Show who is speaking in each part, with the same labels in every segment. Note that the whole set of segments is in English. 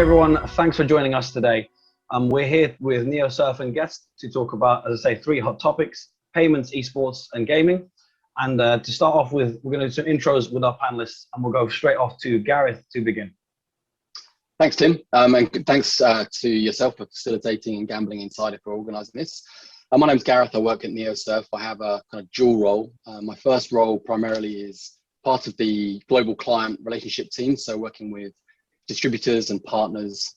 Speaker 1: Hi everyone, thanks for joining us today. We're here with Neosurf and guests to talk about, as I say, 3 hot topics: payments, esports, and gaming. And to start off with, we're going to do some intros with our panelists, and we'll go straight off to Gareth to begin.
Speaker 2: Thanks, Tim, and thanks to yourself for facilitating and Gambling Insider for organising this. My name's Gareth. I work at Neosurf. I have a kind of dual role. My first role primarily is part of the global client relationship team, so working with distributors and partners,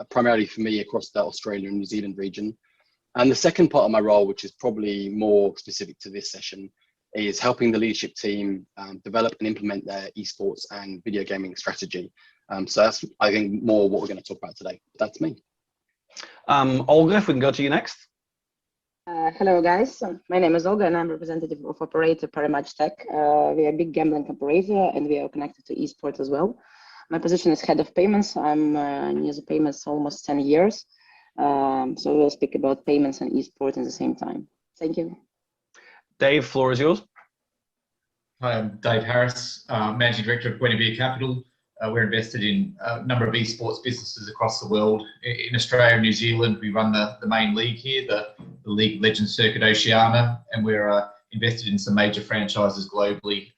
Speaker 2: primarily for me across the Australia and New Zealand region. And the second part of my role, which is probably more specific to this session, is helping the leadership team develop and implement their esports and video gaming strategy. So that's, I think, more what we're going to talk about today. That's me.
Speaker 1: Olga, if we can go to you next.
Speaker 3: Hello guys, my name is Olga and I'm representative of operator Paramatch Tech. We are a big gambling operator and we are connected to esports as well. My position is head of payments. I'm in user payments almost 10 years. So we'll speak about payments and esports at the same time. Thank you.
Speaker 1: Dave, floor is yours.
Speaker 4: Hi, I'm Dave Harris, Managing Director of Guinevere Capital. We're invested in a number of esports businesses across the world. In Australia and New Zealand, we run the main league here, the League of Legends Circuit Oceania, and we're invested in some major franchises globally.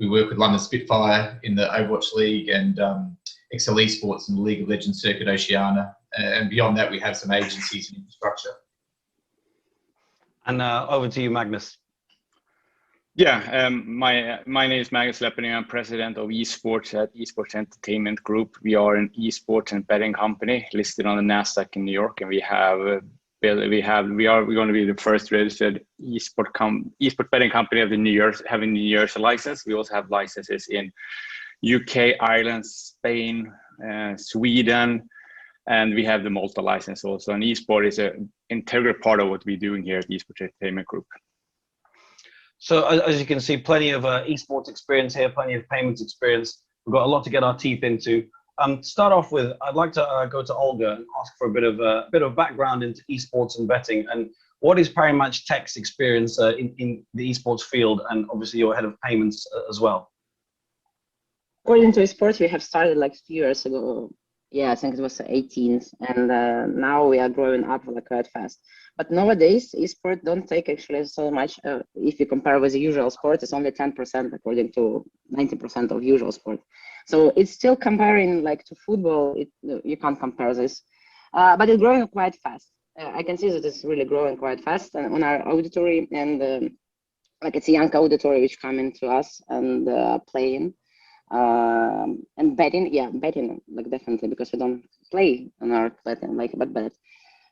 Speaker 4: We work with London Spitfire in the Overwatch League and Excel Esports in the League of Legends Circuit Oceania. And beyond that, we have some agencies and infrastructure.
Speaker 1: And over to you, Magnus.
Speaker 5: Yeah, my name is Magnus Leppening. I'm president of esports at Esports Entertainment Group. We are an esports and betting company listed on the NASDAQ in New York, and we're going to be the first registered esport betting company of the New Year's license. We also have licenses in UK, Ireland, Spain, Sweden, and we have the Malta license also. And esport is an integral part of what we're doing here at Esports Entertainment Group.
Speaker 1: So as you can see, plenty of esports experience here, plenty of payments experience. We've got a lot to get our teeth into. To start off with, I'd like to go to Olga and ask for a bit of background into esports and betting. And what is Paramatch Tech's experience in the esports field? And obviously, you're head of payments as well.
Speaker 3: According to esports, we have started like a few years ago. Yeah, I think it was 18, and now we are growing up like quite fast. But nowadays, esports don't take actually so much. If you compare with the usual sport, it's only 10% according to 90% of usual sport. So it's still comparing like to football. You can't compare this, but it's growing quite fast. I can see that it's really growing quite fast on our auditory, and like it's a young auditory which coming to us and playing. And betting, yeah, betting, like definitely, because we don't play on our platform, like, but bet.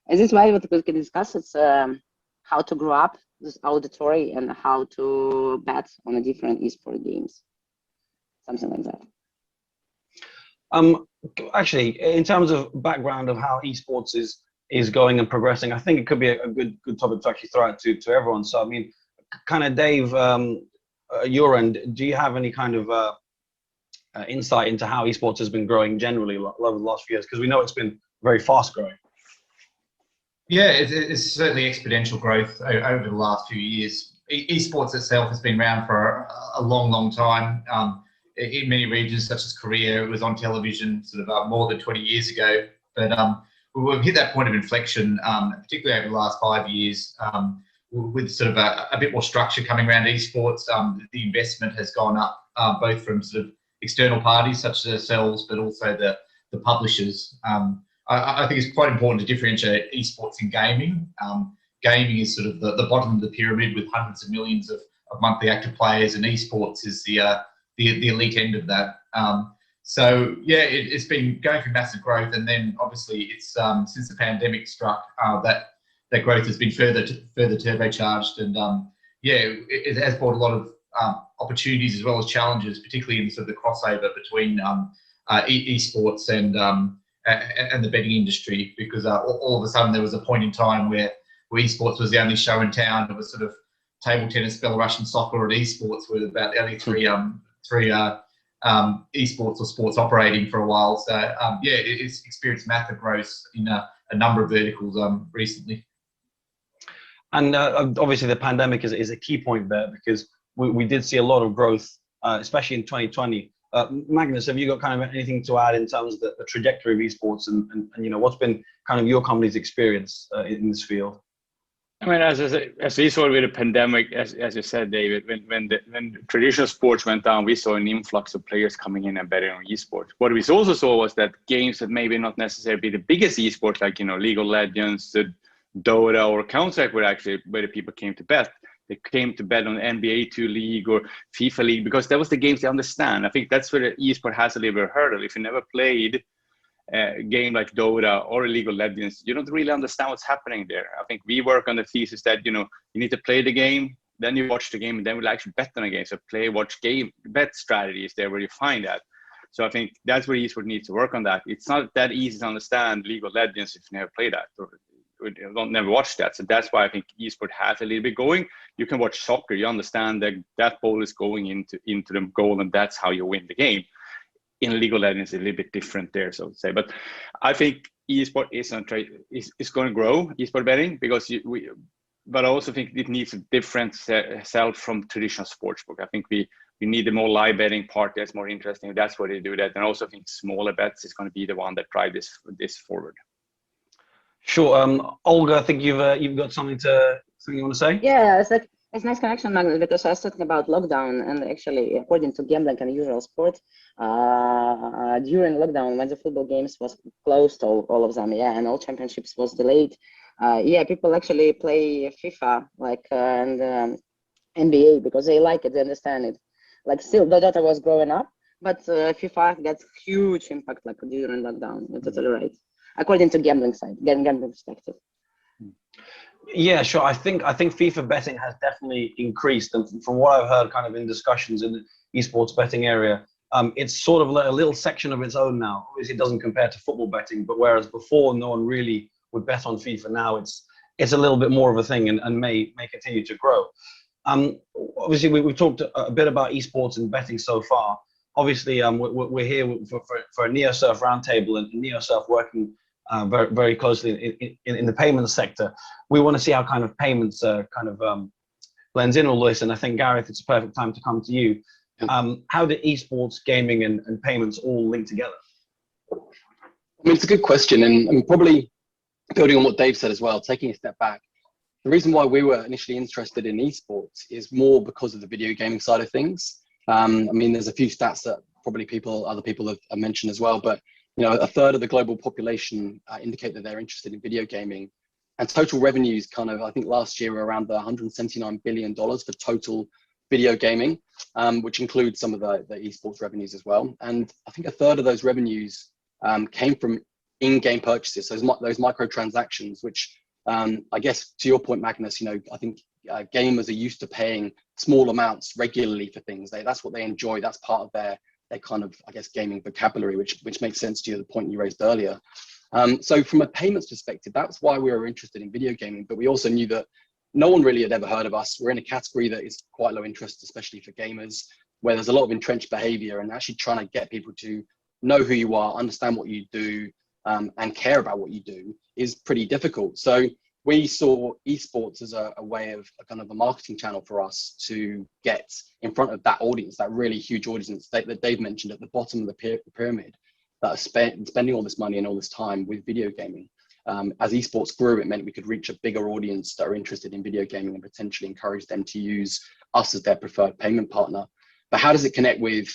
Speaker 3: And this is why what we can discuss, it's how to grow up this auditory and how to bet on a different esport games, something like that.
Speaker 1: Actually, in terms of background of how esports is going and progressing, I think it could be a good topic to actually throw out to everyone. So I mean, kind of Dave, your end, do you have any kind of insight into how esports has been growing generally over the last few years? Because we know it's been very fast growing.
Speaker 4: Yeah, it's certainly exponential growth over the last few years. Esports itself has been around for a long time. In many regions, such as Korea, it was on television sort of more than 20 years ago. But we've hit that point of inflection, particularly over the last 5 years, with sort of a bit more structure coming around esports. The investment has gone up, both from sort of external parties such as ourselves, but also the publishers. I think it's quite important to differentiate esports and gaming. Gaming is sort of the bottom of the pyramid with hundreds of millions of monthly active players, and esports is the elite end of that. So yeah, it's been going through massive growth, and then obviously it's since the pandemic struck, that growth has been further turbocharged, and yeah, it has brought a lot of opportunities as well as challenges, particularly in sort of the crossover between esports and the betting industry, because all of a sudden there was a point in time where esports was the only show in town. It was sort of table tennis, Belarusian soccer, and esports were about the only three esports or sports operating for a while. So yeah, it's experienced massive growth in a number of verticals recently.
Speaker 1: And obviously the pandemic is a key point there, because we did see a lot of growth, especially in 2020, Magnus, have you got kind of anything to add in terms of the trajectory of esports and what's been kind of your company's experience in this field?
Speaker 5: I mean, as we saw with the pandemic, as you said, David, when traditional sports went down, we saw an influx of players coming in and betting on esports. What we also saw was that games that maybe not necessarily be the biggest esports, like League of Legends, Dota, or Counter-Strike, were actually where the people came to bet. They came to bet on NBA 2 League or FIFA League because that was the games they understand. I think that's where the esport has a little bit of hurdle. If you never played a game like Dota or League of Legends, you don't really understand what's happening there. I think we work on the thesis that you need to play the game, then you watch the game, and then we'll actually bet on a game. So bet strategy is there where you find that. So I think that's where esports needs to work on that. It's not that easy to understand League of Legends if you never play that or never watch that. So that's why I think esports has a little bit going. You can watch soccer, you understand that ball is going into the goal, and that's how you win the game. In League of Legends, it's a little bit different there, so to say. But I think esports is going to grow, esports betting, because but I also think it needs a different self from traditional sportsbook. I think we need a more live betting part that's more interesting. That's where they do that. And I also think smaller bets is going to be the one that drive this forward.
Speaker 1: Sure. Olga, I think you've got something you want to say?
Speaker 3: Yeah, it's nice connection, Magnus, because I was talking about lockdown, and actually, according to gambling and usual sport, during lockdown, when the football games was closed, all of them, and all championships was delayed, people actually play FIFA, and NBA, because they like it, they understand it. Like, still, the Dota was growing up, but FIFA gets huge impact during lockdown. You're totally right. According to gambling perspective.
Speaker 1: Yeah, sure. I think FIFA betting has definitely increased, and from what I've heard, kind of in discussions in the esports betting area, it's sort of a little section of its own now. Obviously, it doesn't compare to football betting, but whereas before no one really would bet on FIFA, now it's a little bit more of a thing, and may continue to grow. Obviously, we've talked a bit about esports and betting so far. Obviously, we're here for a Neosurf Roundtable, and Neosurf working very, very closely in the payments sector. We want to see how kind of payments blends in all this, and I think, Gareth, it's a perfect time to come to you. How do esports, gaming, and payments all link together?
Speaker 2: I mean, it's a good question, and probably building on what Dave said as well, taking a step back. The reason why we were initially interested in esports is more because of the video gaming side of things. I mean, there's a few stats that probably other people have mentioned as well, but a third of the global population indicate that they're interested in video gaming, and total revenues I think last year were around the $179 billion for total video gaming, which includes some of the esports revenues as well. And I think a third of those revenues came from in-game purchases, those microtransactions, which I guess to your point, Magnus, I think gamers are used to paying small amounts regularly for things. That's what they enjoy. That's part of their kind of, I guess, gaming vocabulary, which makes sense to you, the point you raised earlier. So from a payments perspective, that's why we were interested in video gaming, but we also knew that no one really had ever heard of us. We're in a category that is quite low interest, especially for gamers, where there's a lot of entrenched behavior, and actually trying to get people to know who you are, understand what you do, and care about what you do is pretty difficult. So we saw esports as a way of a kind of a marketing channel for us to get in front of that audience, that really huge audience that Dave mentioned at the bottom of the pyramid, that are spending all this money and all this time with video gaming. As esports grew, it meant we could reach a bigger audience that are interested in video gaming and potentially encourage them to use us as their preferred payment partner. But how does it connect with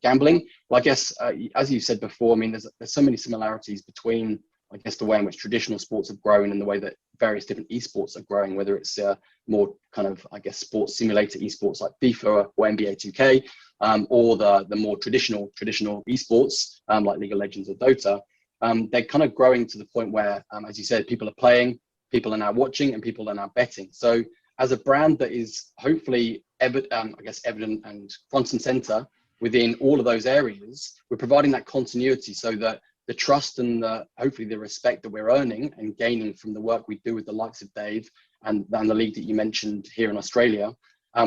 Speaker 2: gambling? Well, I guess, as you said before, I mean, there's so many similarities between, I guess, the way in which traditional sports have grown and the way that various different esports are growing, whether it's more kind of, I guess, sports simulator esports like FIFA or NBA 2K, or the more traditional esports like League of Legends or Dota. They're kind of growing to the point where, as you said, people are playing, people are now watching, and people are now betting. So as a brand that is hopefully evident and front and center within all of those areas, we're providing that continuity so that the trust and hopefully the respect that we're earning and gaining from the work we do with the likes of Dave and the league that you mentioned here in Australia,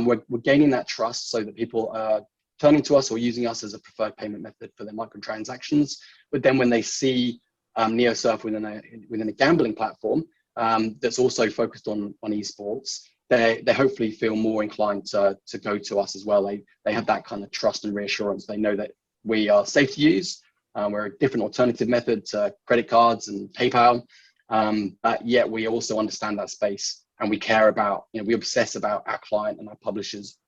Speaker 2: we're gaining that trust so that people are turning to us or using us as a preferred payment method for their microtransactions. But then when they see Neosurf within a gambling platform that's also focused on esports, they hopefully feel more inclined to go to us as well. They have that kind of trust and reassurance. They know that we are safe to use. We're a different alternative method to credit cards and PayPal, but yet we also understand that space, and we care about, we obsess about our client and our publishers'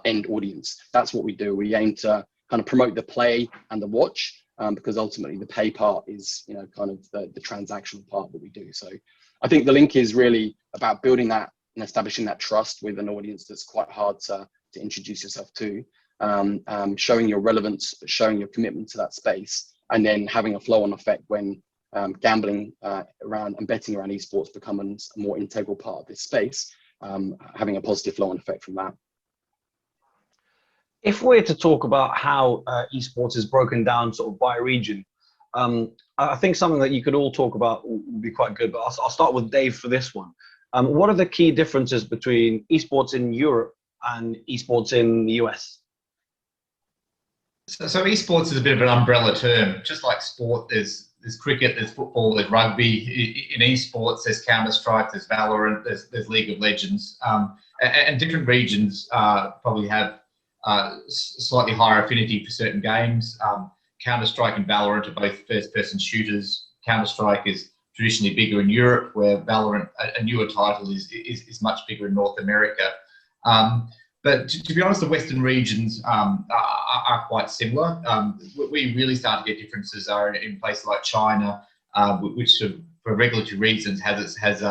Speaker 2: end audience. That's what we do. We aim to kind of promote the play and the watch, because ultimately the pay part is, kind of the transactional part that we do. So I think the link is really about building that and establishing that trust with an audience that's quite hard to introduce yourself to, showing your relevance, but showing your commitment to that space, and then having a flow-on effect when gambling around and betting around esports becomes a more integral part of this space, having a positive flow-on effect from that.
Speaker 1: If we're to talk about how esports is broken down sort of by region, I think something that you could all talk about would be quite good, but I'll start with Dave for this one. What are the key differences between esports in Europe and esports in the US?
Speaker 4: So esports is a bit of an umbrella term. Just like sport, there's cricket, there's football, there's rugby. In esports, there's Counter-Strike, there's Valorant, there's League of Legends. And different regions probably have slightly higher affinity for certain games. Counter-Strike and Valorant are both first-person shooters. Counter-Strike is traditionally bigger in Europe, where Valorant, a newer title, is much bigger in North America. But to be honest, the Western regions are quite similar. We really start to get differences are in places like China, which for regulatory reasons has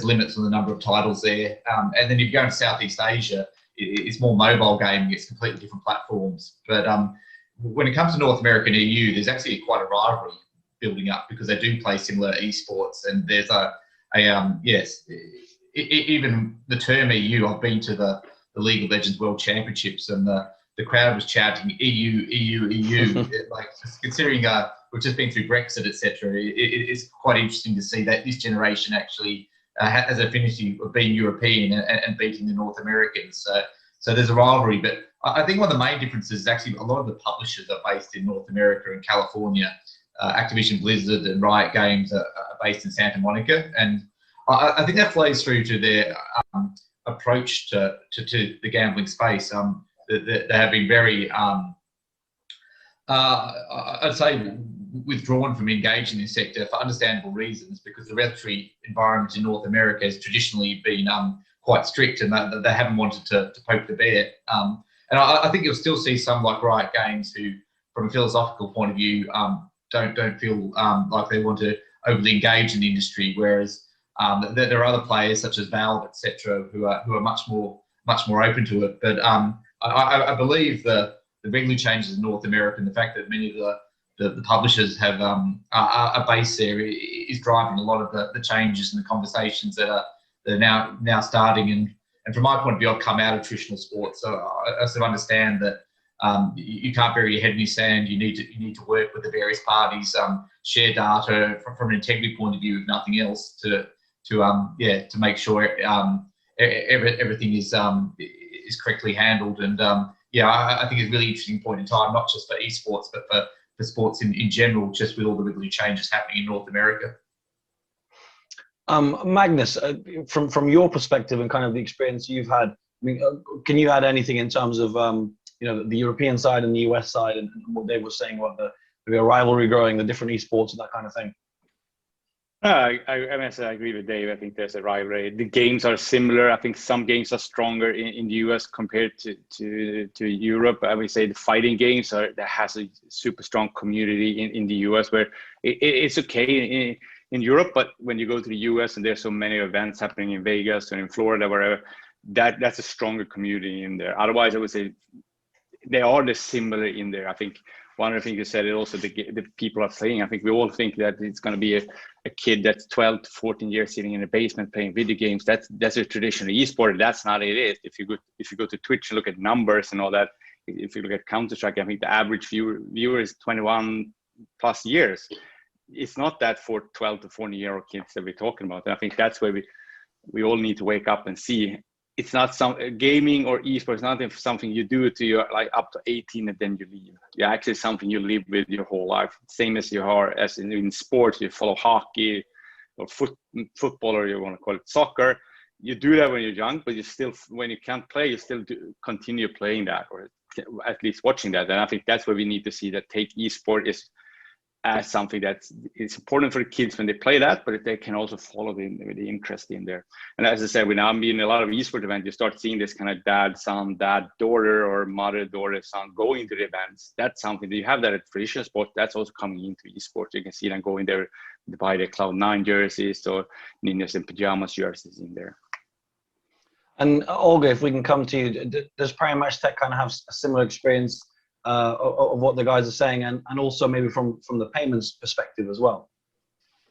Speaker 4: limits on the number of titles there. And then if you go to Southeast Asia, it's more mobile gaming, it's completely different platforms. But when it comes to North America and EU, there's actually quite a rivalry building up because they do play similar esports, and there's even the term EU, I've been to the League of Legends World Championships, and the crowd was chanting EU, EU, EU. Like, just considering we've just been through Brexit, etc., it's quite interesting to see that this generation actually has an affinity of being European and beating the North Americans. So there's a rivalry, but I think one of the main differences is actually a lot of the publishers are based in North America and California. Activision Blizzard and Riot Games are based in Santa Monica, and I think that flows through to their approach to the gambling space. They have been very, I'd say, withdrawn from engaging in this sector for understandable reasons, because the regulatory environment in North America has traditionally been quite strict, and they haven't wanted to poke the bear. And I think you'll still see some like Riot Games who, from a philosophical point of view, don't feel like they want to overly engage in the industry, whereas there are other players such as Valve, etc., who are much more open to it. But I believe the regulatory changes in North America and the fact that many of the publishers have a base there is driving a lot of the changes and the conversations that are now starting. And from my point of view, I've come out of traditional sports, so I sort of understand that you can't bury your head in the sand. You need to work with the various parties, share data from an integrity point of view, if nothing else, to make sure everything is correctly handled. And I think it's a really interesting point in time, not just for esports, but for sports in general, just with all the regulatory changes happening in North America.
Speaker 1: Magnus, from your perspective and kind of the experience you've had, I mean, can you add anything in terms of the European side and the US side, and what Dave was saying about the rivalry growing, the different esports and that kind of thing?
Speaker 5: I agree with Dave. I think there's a rivalry. The games are similar. I think some games are stronger in the US compared to Europe. I would say the fighting games that has a super strong community in the US, where it's okay in Europe, but when you go to the US and there's so many events happening in Vegas and in Florida, wherever, that's a stronger community in there. Otherwise, I would say they are similar in there. I think one of the things you said is also the people are playing. I think we all think that it's going to be a kid that's 12 to 14 years sitting in a basement playing video games. That's a traditional esport. That's not it is. If you go to Twitch and look at numbers and all that, if you look at Counter-Strike, I think the average viewer is 21 plus years. It's not that for 12 to 14-year-old kids that we're talking about. And I think that's where we all need to wake up and see. It's not some gaming or esports, not something you do to your like up to 18 and then you leave. Yeah, actually something you live with your whole life. Same as you are as in sports. You follow hockey or football, or you want to call it soccer. you do that when you're young, but you still, when you can't play, you still continue playing that, or at least watching that. And I think that's where we need to see that take esport is as something that's it's important for the kids when they play that, but they can also follow the interest in there. And as I said, we now be in a lot of esport events, you start seeing this kind of dad, son, dad, daughter, or mother, daughter, son going to the events. That's something that you have that at traditional sport. That's also coming into esports. You can see them going there to buy their Cloud9 jerseys or Ninjas and Pajamas jerseys in there.
Speaker 1: And Olga, if we can come to you, does Prime Match Tech kind of have a similar experience of what the guys are saying, and also maybe from the payments perspective as well?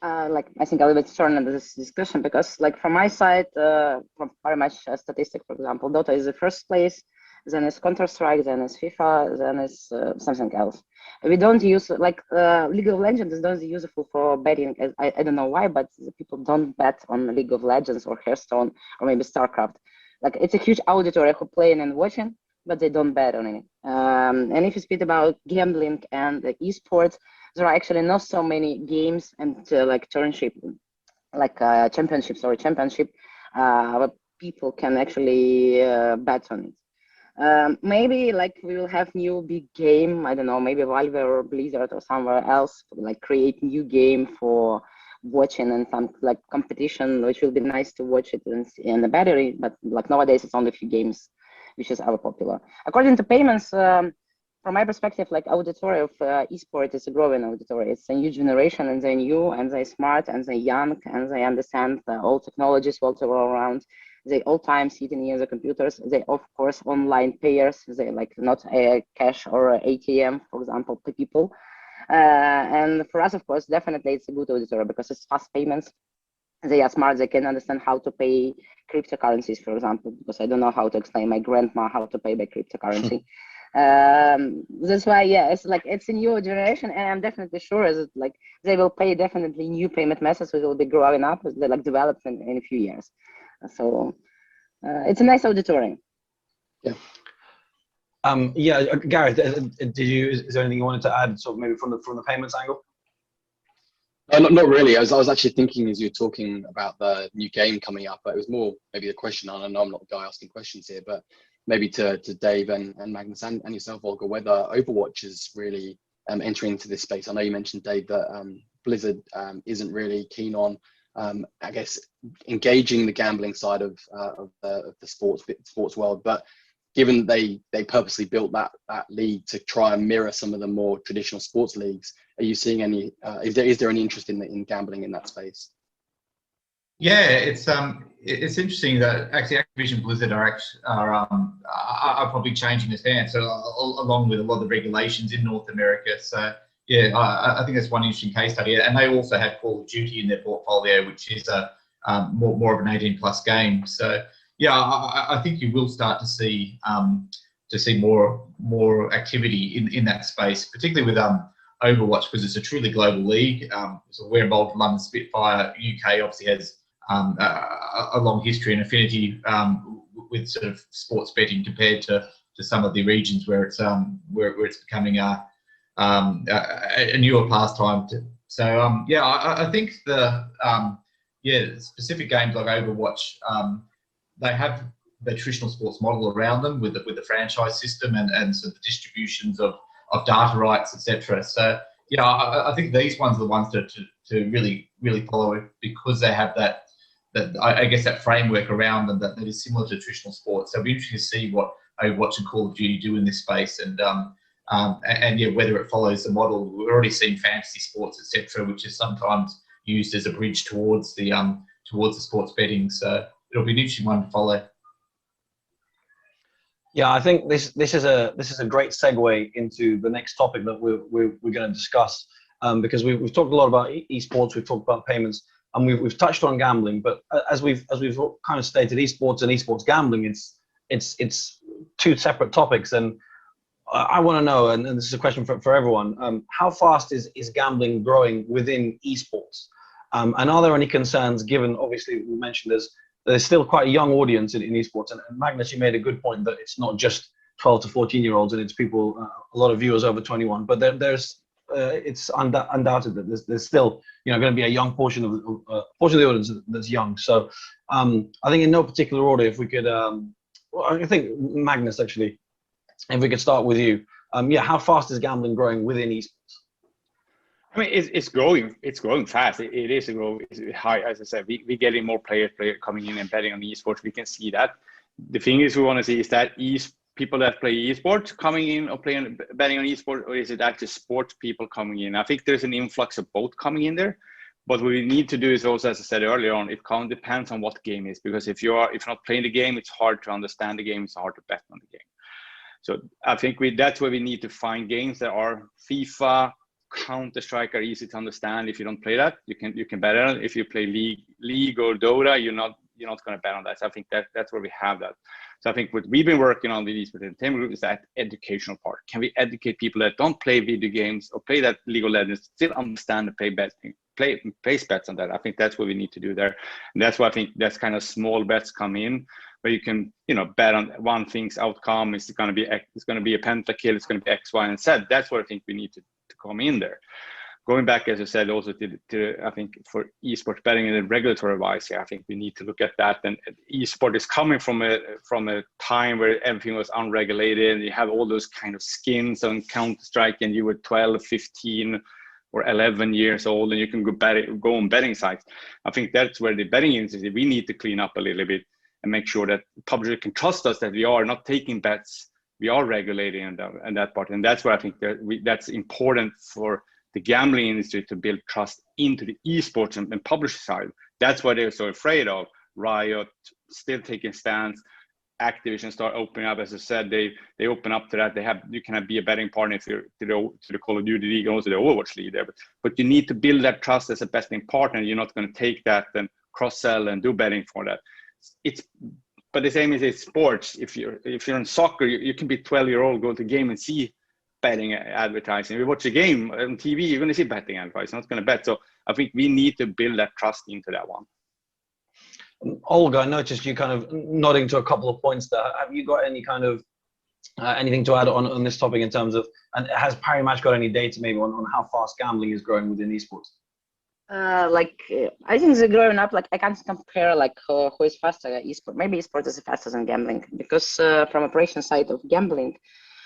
Speaker 3: Like, I think I'll bit turn into this discussion, because like from my side, from Prime Match statistic, for example, Dota is the first place, then it's Counter-Strike, then it's FIFA, then it's something else. We don't use, like, League of Legends is not useful for betting. I don't know why, but people don't bet on League of Legends or Hearthstone or maybe StarCraft. Like, it's a huge auditory who playing and watching, but they don't bet on it. And if you speak about gambling and esports, there are actually not so many games and like championship, where people can actually bet on it. Maybe like we will have new big game, I don't know, maybe Valve or Blizzard or somewhere else, like create new game for watching and some like competition, which will be nice to watch it in the battery, but like nowadays it's only a few games which is our popular. According to payments, from my perspective, like auditory of esports is a growing auditory. It's a new generation, and they're new, and they're smart, and they're young, and they understand all technologies all around. They all time sitting near the computers. They of course online payers. They like not a cash or a ATM, for example, to people. And for us, of course, definitely it's a good auditory because it's fast payments. They are smart. They can understand how to pay cryptocurrencies, for example, because I don't know how to explain my grandma how to pay by cryptocurrency. That's why, yeah, it's like it's a new generation, and I'm definitely sure that like they will pay definitely new payment methods which will be growing up, they like developed in a few years. So it's a nice auditory.
Speaker 2: Yeah.
Speaker 1: Yeah, Gareth, is there anything you wanted to add, sort of maybe from the payments angle?
Speaker 2: Not really. I was actually thinking as you were talking about the new game coming up, but it was more maybe a question. I know I'm not the guy asking questions here, but maybe to Dave and Magnus and yourself, Olga, whether Overwatch is really entering into this space. I know you mentioned, Dave, that Blizzard isn't really keen on, I guess, engaging the gambling side of the sports world, but given they purposely built that league to try and mirror some of the more traditional sports leagues, are you seeing any? Is there any interest in gambling in that space?
Speaker 4: Yeah, it's interesting that actually Activision Blizzard are probably changing their stance along with a lot of the regulations in North America. So yeah, I think that's one interesting case study. And they also have Call of Duty in their portfolio, which is more of an 18+ game. So yeah, I think you will start to see more activity in that space, particularly with Overwatch, because it's a truly global league. So we're involved in London Spitfire. UK obviously has a long history and affinity with sort of sports betting compared to some of the regions where it's becoming a newer pastime. So yeah, I think the specific games like Overwatch, they have the traditional sports model around them with the franchise system and sort of distributions of data rights, etc. So yeah, I think these ones are the ones to really follow it, because they have that I guess that framework around them that is similar to traditional sports. So it'll be interesting to see what Overwatch and Call of Duty do in this space, and yeah, whether it follows the model. We're already seeing fantasy sports, etc., which is sometimes used as a bridge towards the sports betting. So it'll be an interesting one to follow.
Speaker 1: Yeah, I think this is a great segue into the next topic that we're going to discuss, because we've talked a lot about esports, we've talked about payments, and we've touched on gambling. But as we've kind of stated, esports and esports gambling, it's two separate topics. And I want to know, and this is a question for everyone, how fast is gambling growing within esports? And are there any concerns, given obviously we mentioned there's still quite a young audience in esports, and Magnus, you made a good point that it's not just 12 to 14-year-olds, and it's people, a lot of viewers over 21, but there's it's undoubted that there's still going to be a young portion of the audience that's young. So I think in no particular order, if we could, well, I think Magnus actually, if we could start with you, how fast is gambling growing within esports?
Speaker 5: I mean, it's growing. It's growing fast. It is a growth. It's high, as I said. We're getting more players coming in and betting on esports. We can see that. The thing is, we want to see is that people that play esports coming in or betting on esports, or is it actually sports people coming in? I think there's an influx of both coming in there. But what we need to do is also, as I said earlier on, it kind of depends on what game is, because if you're not playing the game, it's hard to understand the game. It's hard to bet on the game. So I think that's where we need to find games that are FIFA, Counter-Strike are easy to understand. If you don't play that, you can bet on it. If you play League or Dota, you're not going to bet on that. So I think that's where we have that. So I think what we've been working on with Esports Entertainment Group is that educational part. Can we educate people that don't play video games or play that League of Legends, still understand the place bets on that? I think that's what we need to do there. And that's why I think that's kind of small bets come in, where you can, bet on one thing's outcome. It's going to be a pentakill. It's going to be X, Y, and Z. That's what I think we need to come in there. Going back, as I said, also to I think for esports betting and the regulatory wise, I think we need to look at that. And esport is coming from a time where everything was unregulated, and you have all those kind of skins on Counter-Strike, and you were 12, 15, or 11 years old, and you can go on betting sites. I think that's where the betting industry, we need to clean up a little bit and make sure that publishers can trust us, that we are not taking bets, we are regulating and that part. And that's where I think that's important for the gambling industry to build trust into the esports and publisher side. That's why they're so afraid of Riot still taking stands. Activision start opening up, as I said, they open up to that. You can be a betting partner if you're to the Call of Duty League and also the Overwatch League there. But you need to build that trust as a betting partner. You're not going to take that and cross-sell and do betting for that. But the same as it's sports. If you're in soccer, you can be 12-year-old, go to the game and see betting advertising. If you watch a game on TV, you're going to see betting advertising. You're not going to bet. So I think we need to build that trust into that one.
Speaker 1: Olga, I noticed you kind of nodding to a couple of points there. Have you got any kind of anything to add on this topic in terms of, and has Parimatch got any data maybe on how fast gambling is growing within esports?
Speaker 3: I think they're growing up. I can't compare who is faster, esport. Maybe esport is faster than gambling, because from operation side of gambling,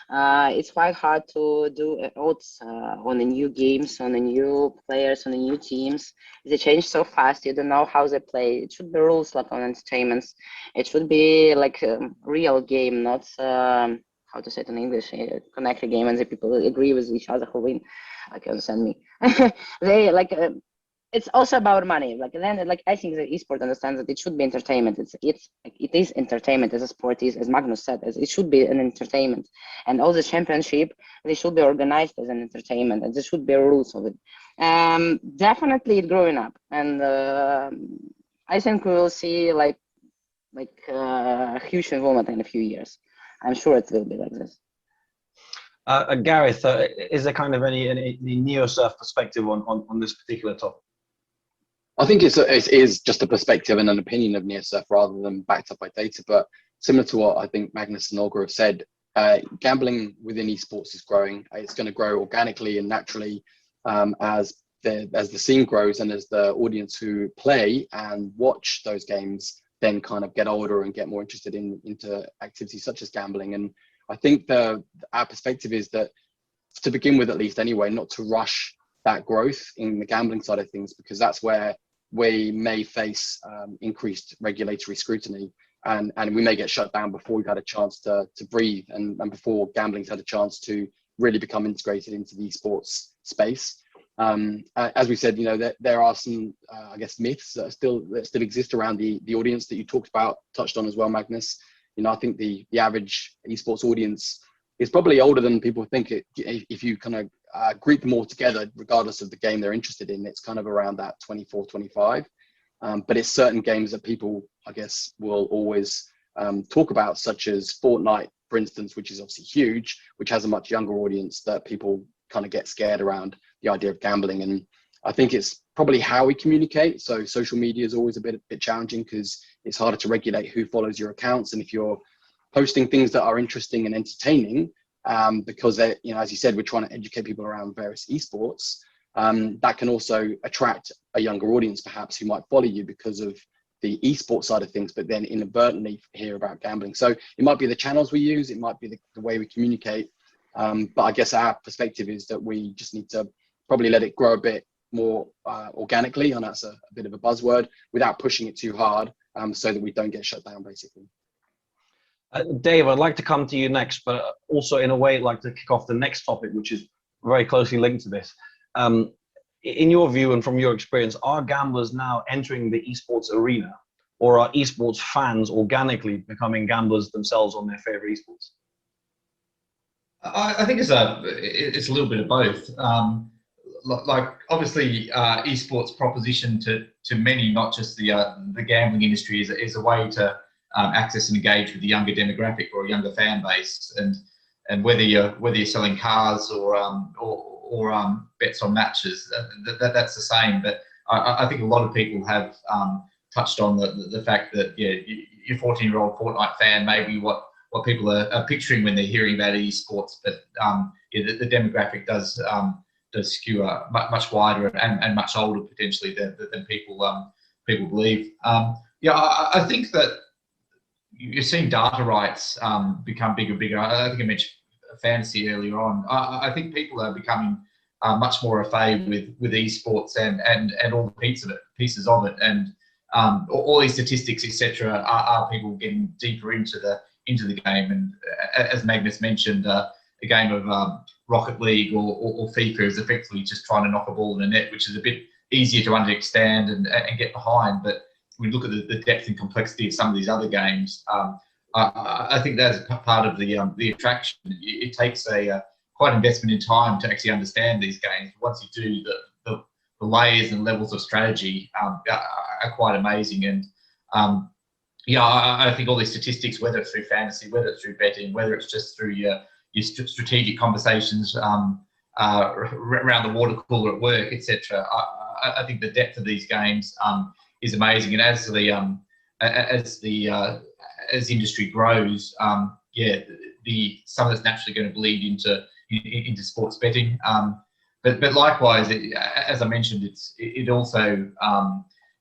Speaker 3: it's quite hard to do odds on the new games, on the new players, on the new teams. They change so fast, you don't know how they play. It should be rules like on entertainments. It should be like a real game, not how to say it in English, a connected game, and the people agree with each other who win. Like, understand me? It's also about money. I think the esport understands that it should be entertainment. It is entertainment as a sport is, as Magnus said, as it should be an entertainment. And all the championship, they should be organized as an entertainment, and there should be rules of it. Definitely it's growing up, and I think we will see a huge involvement in a few years. I'm sure it will be like this.
Speaker 1: Gareth, is there kind of any Neosurf perspective on this particular topic?
Speaker 2: I think it is just a perspective and an opinion of Neosurf rather than backed up by data. But similar to what I think Magnus and Olga have said, gambling within esports is growing. It's going to grow organically and naturally as the scene grows and as the audience who play and watch those games then kind of get older and get more interested into activities such as gambling. And I think our perspective is that, to begin with at least anyway, not to rush that growth in the gambling side of things, because that's where we may face increased regulatory scrutiny, and we may get shut down before we've had a chance to breathe and before gambling's had a chance to really become integrated into the esports space. As we said, there are some, I guess, myths that still exist around the audience that you touched on as well, Magnus. I think the average esports audience is probably older than people think. If you kind of group them all together, regardless of the game they're interested in, it's kind of around that 24, 25. But it's certain games that people, I guess, will always talk about, such as Fortnite, for instance, which is obviously huge, which has a much younger audience that people kind of get scared around the idea of gambling. And I think it's probably how we communicate. So social media is always a bit challenging because it's harder to regulate who follows your accounts. And if you're posting things that are interesting and entertaining, because they, as you said, we're trying to educate people around various esports. That can also attract a younger audience, perhaps, who might follow you because of the esports side of things, but then inadvertently hear about gambling. So it might be the channels we use, it might be the way we communicate. But I guess our perspective is that we just need to probably let it grow a bit more organically, and that's a bit of a buzzword, without pushing it too hard, so that we don't get shut down, basically.
Speaker 1: Dave, I'd like to come to you next, but also in a way, I'd like to kick off the next topic, which is very closely linked to this. In your view and from your experience, are gamblers now entering the esports arena, or are esports fans organically becoming gamblers themselves on their favorite esports?
Speaker 4: I think it's a little bit of both. Like obviously, esports proposition to many, not just the gambling industry, is a way to access and engage with the younger demographic or a younger fan base, and whether you're selling cars or bets on matches, that's the same. But I think a lot of people have touched on the fact that your 14-year-old Fortnite fan may be what people are picturing when they're hearing about esports, but the demographic does skew much wider and much older potentially than people believe. I think that you're seeing data rights become bigger and bigger. I think I mentioned fantasy earlier on. I think people are becoming much more au fait with esports and all the pieces of it, and all these statistics, etc. Are people getting deeper into the game. And as Magnus mentioned, a game of Rocket League or FIFA is effectively just trying to knock a ball in a net, which is a bit easier to understand and get behind. But when we look at the depth and complexity of some of these other games, I think that's part of the attraction. It takes quite investment in time to actually understand these games. Once you do, the layers and levels of strategy are quite amazing. And I think all these statistics, whether it's through fantasy, whether it's through betting, whether it's just through your strategic conversations around the water cooler at work, etc. I think the depth of these games is amazing, and as the industry grows, some of that's naturally going to bleed into sports betting. But likewise, as I mentioned, it also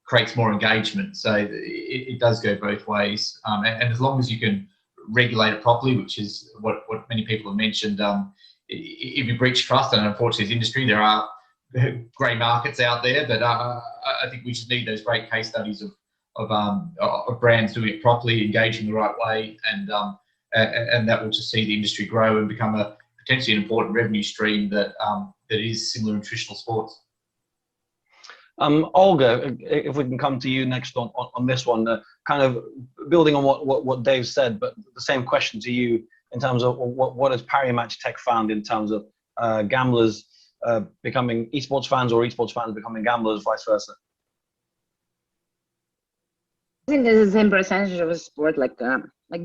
Speaker 4: creates more engagement. So it does go both ways. And as long as you can regulate it properly, which is what many people have mentioned, if you breach trust, and unfortunately, as industry, there are grey markets out there. But I think we just need those great case studies of brands doing it properly, engaging the right way, and that will just see the industry grow and become a potentially an important revenue stream that is similar in traditional sports.
Speaker 1: Olga, if we can come to you next on this one, kind of building on what Dave said, but the same question to you in terms of what has Parimatch Tech found in terms of gamblers becoming esports fans or esports fans becoming gamblers, vice versa?
Speaker 3: I think there's the same percentage of a sport like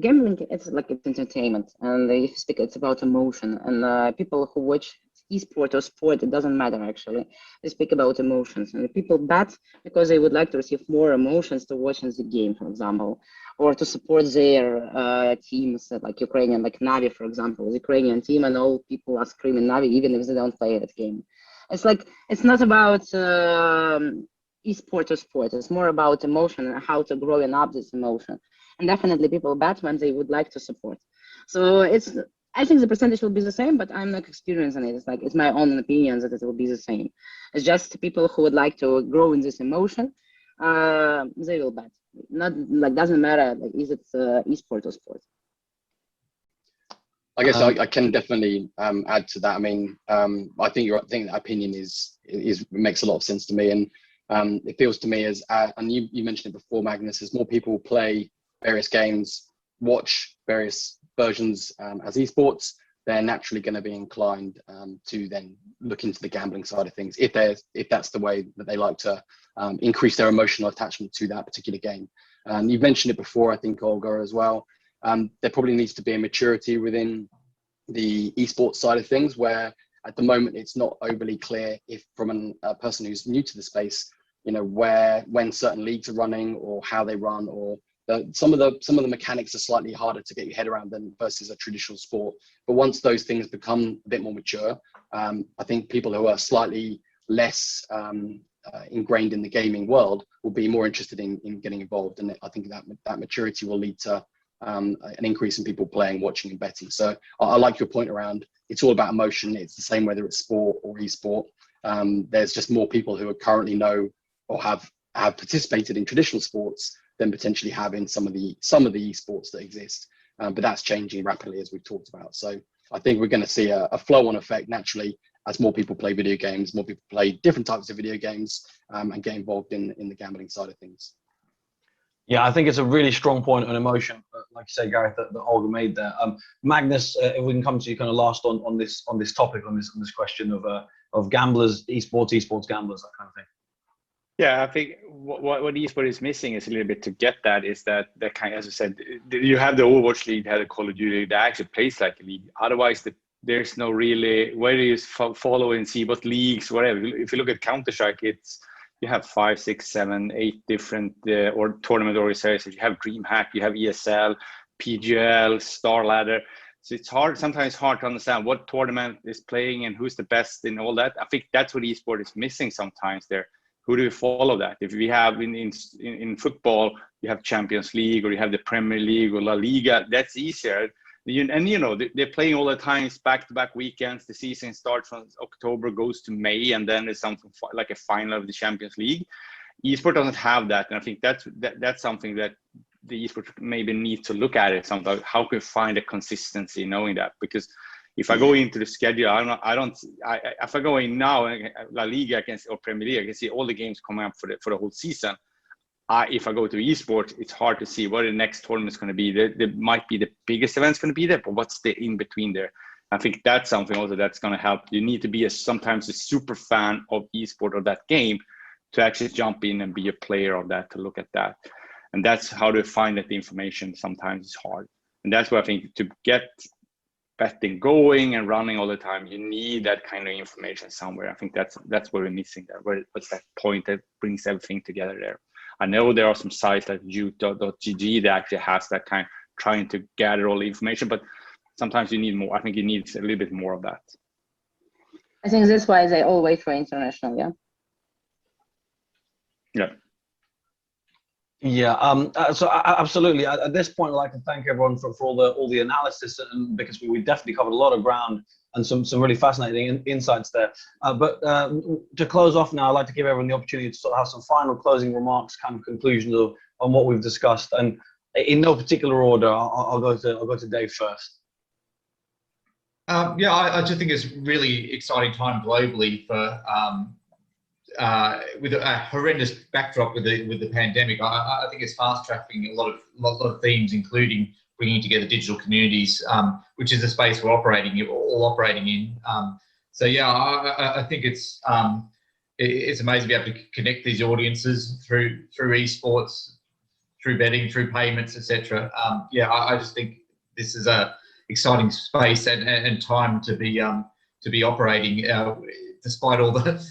Speaker 3: gambling. It's entertainment, and if you speak, it's about emotion. And people who watch esport or sport, it doesn't matter actually. They speak about emotions, and people bet because they would like to receive more emotions to watching the game, for example, or to support their teams, like Ukrainian, like Navi, for example, the Ukrainian team, and all people are screaming Navi even if they don't play that game. It's not about esport or sport. It's more about emotion and how to grow up this emotion. And definitely people bet when they would like to support. So I think the percentage will be the same, but I'm not experiencing it. It's my own opinion that it will be the same. It's just people who would like to grow in this emotion, they will bet. Not doesn't matter is it esport or sport.
Speaker 2: I guess I can definitely add to that. I mean, I think that opinion makes a lot of sense to me, and it feels to me as and you mentioned it before, Magnus, as more people play various games, watch various versions as esports, they're naturally going to be inclined to then look into the gambling side of things if that's the way that they like to increase their emotional attachment to that particular game. You've mentioned it before, I think, Olga, as well. There probably needs to be a maturity within the esports side of things, where at the moment it's not overly clear if from a person who's new to the space, when certain leagues are running or how they run, or some of the mechanics are slightly harder to get your head around than versus a traditional sport. But once those things become a bit more mature, I think people who are slightly less ingrained in the gaming world will be more interested in getting involved, and I think that maturity will lead to an increase in people playing, watching, and betting. So I like your point around it's all about emotion. It's the same whether it's sport or esport. There's just more people who currently know or have participated in traditional sports than potentially have in some of the esports that exist. But that's changing rapidly, as we've talked about. So I think we're going to see a flow-on effect naturally as more people play video games, more people play different types of video games, and get involved in the gambling side of things.
Speaker 1: Yeah, I think it's a really strong point on emotion, like you say, Gareth, that Olga made there. Magnus, if we can come to you kind of last on this topic, on this question of gamblers, esports gamblers, that kind of thing.
Speaker 5: Yeah, I think what esports is missing is a little bit to get that is that kind of, as I said, you have the Overwatch League, you have the Call of Duty that actually plays like a league. Otherwise, there's no really where do you follow and see what leagues, whatever. If you look at Counter-Strike, you have 5, 6, 7, 8 different or tournament organizations. You have DreamHack, you have ESL, PGL, Star Ladder. So it's sometimes hard to understand what tournament is playing and who's the best in all that. I think that's what esports is missing sometimes there. Who do we follow that? If we have in football, you have Champions League or you have the Premier League or La Liga, that's easier. And they're playing all the times, back-to-back weekends. The season starts from October, goes to May, and then there's something like a final of the Champions League. Esport doesn't have that, and I think that's something that the esport maybe need to look at it. Sometimes how can we find a consistency knowing that? Because if I go into the schedule, if I go in now La Liga or Premier League, I can see all the games coming up for the whole season. If I go to esports, it's hard to see what the next tournament is going to be. There might be the biggest event's going to be there, but what's the in between there? I think that's something also that's going to help. You need to be sometimes a super fan of esport or that game to actually jump in and be a player of that, to look at that. And that's how to find that the information sometimes is hard. And that's why I think to get betting going and running all the time, you need that kind of information somewhere. I think that's what we're missing there. What's that point that brings everything together there? I know there are some sites like youth.gg that actually has that kind of trying to gather all the information, but sometimes you need more. I think you need a little bit more of that.
Speaker 3: I think that's why they all wait for international, yeah?
Speaker 5: Yeah.
Speaker 1: Yeah, so absolutely. At this point, I'd like to thank everyone for all the analysis, and because we definitely covered a lot of ground and some really fascinating insights there. But to close off now, I'd like to give everyone the opportunity to sort of have some final closing remarks, kind of conclusions on what we've discussed, and in no particular order. I'll go to Dave first.
Speaker 4: Yeah, I just think it's really exciting time globally for. With a horrendous backdrop with the pandemic, I think it's fast tracking a lot of themes, including bringing together digital communities, which is the space we're all operating in. So yeah, I think it's amazing to be able to connect these audiences through esports, through betting, through payments, etc. Yeah, I just think this is a exciting space and time to be operating. Despite all the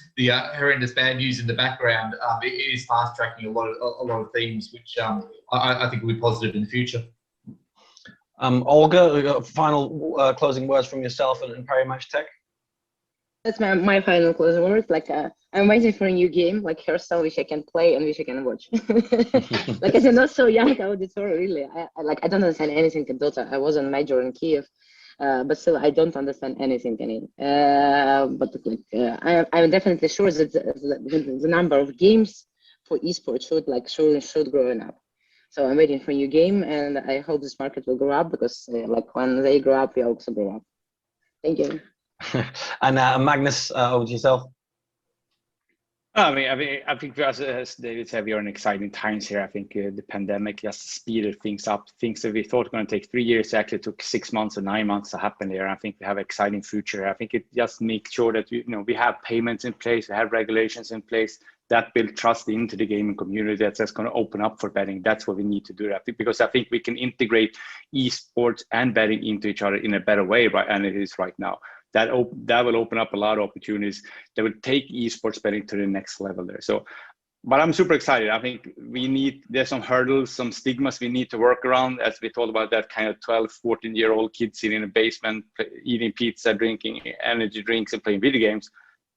Speaker 4: horrendous bad news in the background, it is fast tracking a lot of themes, which I think will be positive in the future.
Speaker 1: Olga, final closing words from yourself and Parimatch Tech.
Speaker 3: That's my final closing words. Like I'm waiting for a new game, like Hearthstone, which I can play and which I can watch. Like I said, not so young auditor, really. I don't understand anything in Dota. I wasn't major in Kiev. But still, I don't understand anything in it. But I'm definitely sure that the number of games for esports should grow up. So I'm waiting for a new game, and I hope this market will grow up because when they grow up, we also grow up. Thank you.
Speaker 1: And Magnus, over to yourself.
Speaker 5: I think as David said, we are in exciting times here. I think the pandemic just speeded things up. Things that we thought were going to take 3 years actually took 6 months or 9 months to happen there. I think we have an exciting future. I think it just makes sure that we have payments in place, we have regulations in place that build trust into the gaming community. That's just going to open up for betting. That's what we need to do. Because I think we can integrate esports and betting into each other in a better way, right? And it is right now. That will open up a lot of opportunities that will take esports betting to the next level there. So but I'm super excited. I think there's some hurdles, some stigmas we need to work around, as we talked about that kind of 12, 14-year-old kid sitting in a basement, eating pizza, drinking energy drinks and playing video games.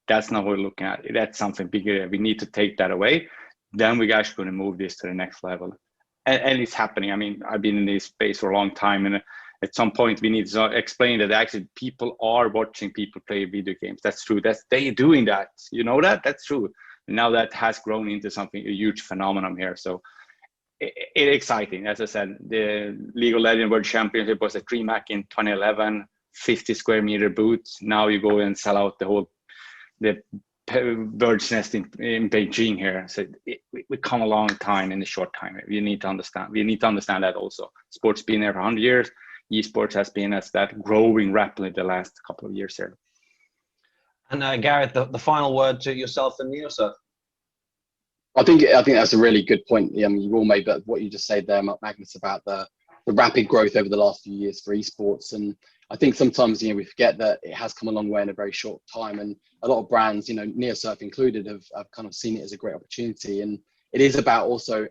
Speaker 5: That's not what we're looking at. That's something bigger. We need to take that away. Then we're actually going to move this to the next level. And it's happening. I mean, I've been in this space for a long time, and at some point we need to explain that actually people are watching people play video games. That's true. They're doing that. You know that? That's true. Now that has grown into something, a huge phenomenon here. So it's exciting. As I said, the League of Legends World Championship was at DreamHack in 2011, 50 square meter booth. Now you go and sell out the bird's nest in Beijing here. So we come a long time in a short time. We need to understand that also. Sports been there for 100 years. Esports has been as that growing rapidly the last couple of years here.
Speaker 1: And Gareth, the final word to yourself and Neosurf.
Speaker 2: I think that's a really good point. You all made, but what you just said there, Magnus, about the rapid growth over the last few years for esports, and I think sometimes we forget that it has come a long way in a very short time, and a lot of brands, Neosurf included, have kind of seen it as a great opportunity. And it is about also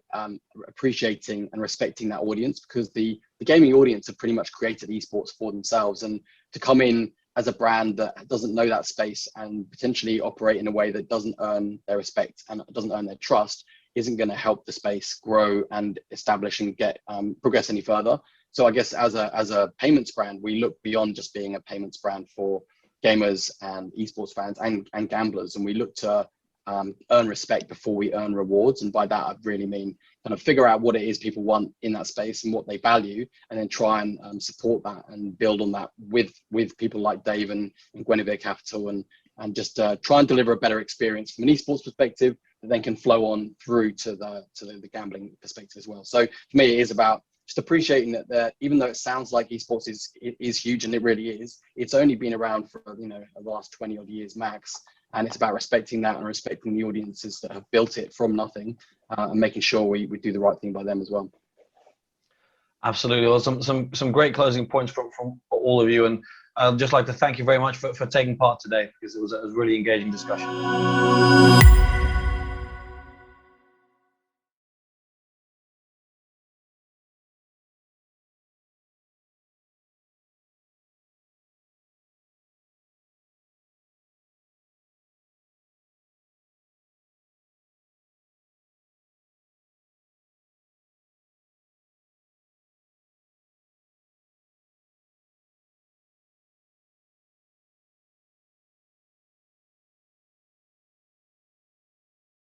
Speaker 2: appreciating and respecting that audience, because the gaming audience have pretty much created esports for themselves, and to come in as a brand that doesn't know that space and potentially operate in a way that doesn't earn their respect and doesn't earn their trust isn't going to help the space grow and establish and get progress any further. So I guess as a payments brand, we look beyond just being a payments brand for gamers and esports fans and gamblers, and we look to earn respect before we earn rewards. And by that, I really mean kind of figure out what it is people want in that space and what they value, and then try and support that and build on that with people like Dave and Guinevere Capital, and just try and deliver a better experience from an esports perspective that then can flow on through to the gambling perspective as well. So for me, it is about just appreciating that even though it sounds like esports is huge, and it really is, it's only been around for the last 20 odd years max. And it's about respecting that and respecting the audiences that have built it from nothing, and making sure we do the right thing by them as well.
Speaker 1: Absolutely. Well, some great closing points from all of you. And I'd just like to thank you very much for taking part today, because it was a really engaging discussion.